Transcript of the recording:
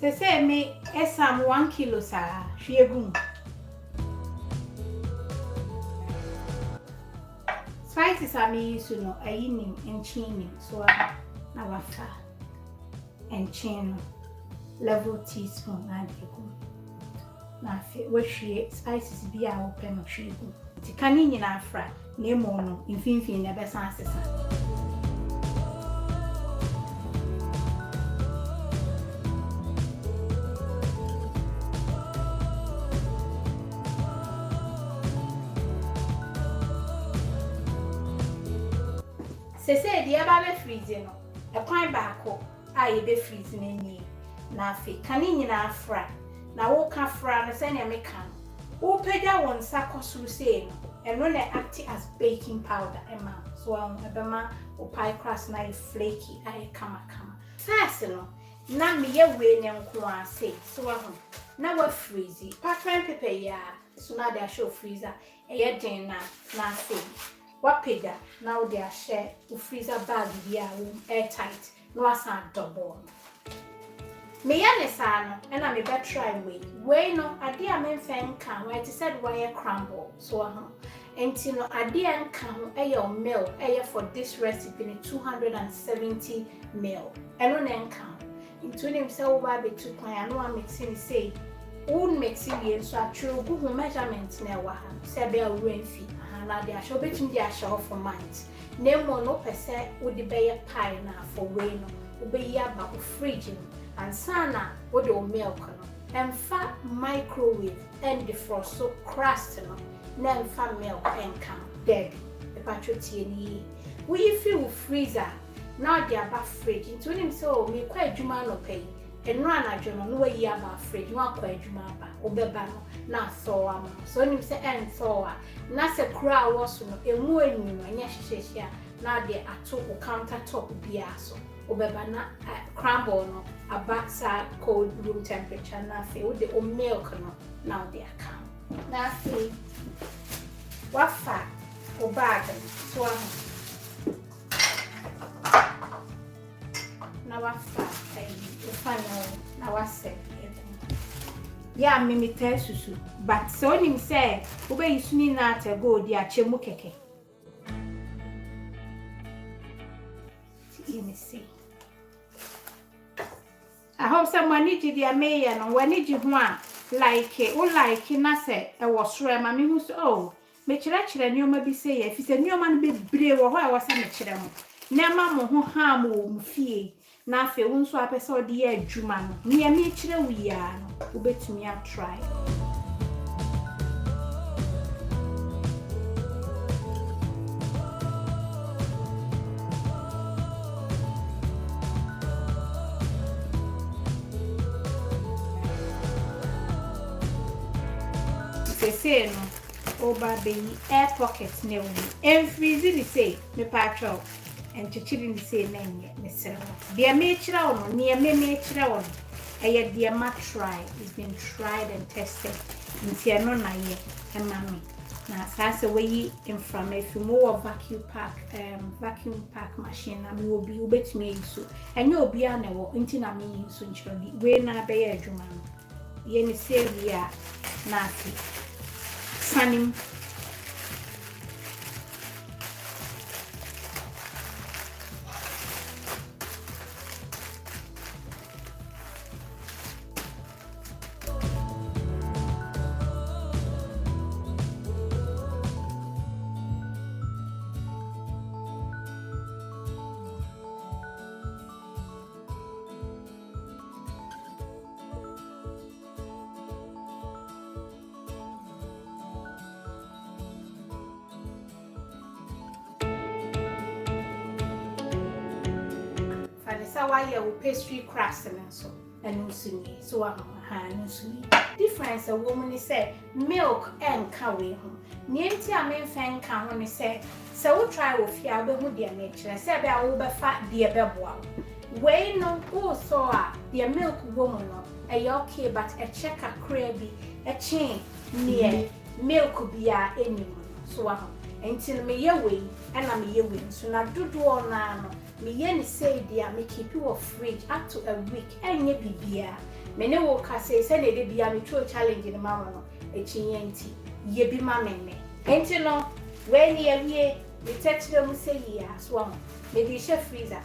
Say me esam 1 kilo sa hwegu. Spices are me use no ayinim enchinim so na wafa enchino level teaspoon na egu. Na fe we hwie spices bi a wo pe no hwegu. Ti kani nyina afra na emo no mfinfin na besan asesa. Sese di aba be freeze no e kwan baako a ye be freeze na ni na afi kani nyina afra na wo ka fra no se na me ka wo pega won sakosuru se no eno na act as baking powder ema so ebema o pie crust na flaky aye kama first no na me ye we ne nko ase so na wa freeze pattern paper ya so na dey show freezer e ye den na say wapeda now they are share to freezer bag here airtight no asan double me ya ne sa no and I me be try we no ade a me fen kan we ti said wire crumble so enti no ade an kan ho e milk e for this recipe ni 270 ml eno ne kan into nim say wo ba be tu kwan no am mixing say un mixing yen so atru go measurement na wa ha say be a fi na dia show between dia show for months nemo no pese wo de be pie na for we no wo be ya ba o fridge and sana wo de milk no emfa microwave and defrost so crust no na emfa milk and can dead the patriotie ni we feel freezer na dia ba fridge into nim so me kwa adwuma no pay eno anadwo no we ya ba fridge wa kwa adwuma ba obeba no na so am so nim se en so a na se kura wo so no emu enyu no anya hyehyehye na de ato o counter top bia so obeba na crumble no abasa cold room temperature na fe wo de o milk no na de account na fe wafa o bag so na wafa o final na wase ya mimi tesusu but so nim say obe yisuni na atego di achemu keke let me see I hope someone need the ameya no wani ji ho a like o like na say e wo soro ma me hu so oh me kire nioma bi say e fi say nioma no be bre wo ho a wo say me kire mo na ma mo ho ha mo mu fie na fe wo nso apese odi ya adwuma no ne me kire wi ya no wo betumi a try say no oba be air pocket ne wo en freeze ni say me patro en chichiri ni say na nye me sere dia me chira wo no ne me chira wo eye dia ma try it's been tried and tested nti no na ye e ma me na sase we inframe if you more vacuum pack machine na me obi obetumi yiso enye obi a na wo nti na me yiso nchiro di we na be ye adwuma no ye ni say bia na afi Sanim why you pastry crust and so and usuni so usuni difference a woman say milk and cow nienti a men fan can when say so we try with ya be hu dia nature say be a wo be fa dia be boa we no go so dia milk woman no e okay but a check a crabby a chain near milk bia any so until me ye we and am ye we so na dodo na no me ye ni say dia me keep you fridge up to a week enye bibia Mene wo ka say ne de bia me tro challenge ne mama no echinye nti ye bi ma menne enti no when ye wie me tetre mu say ya so am me di she freezer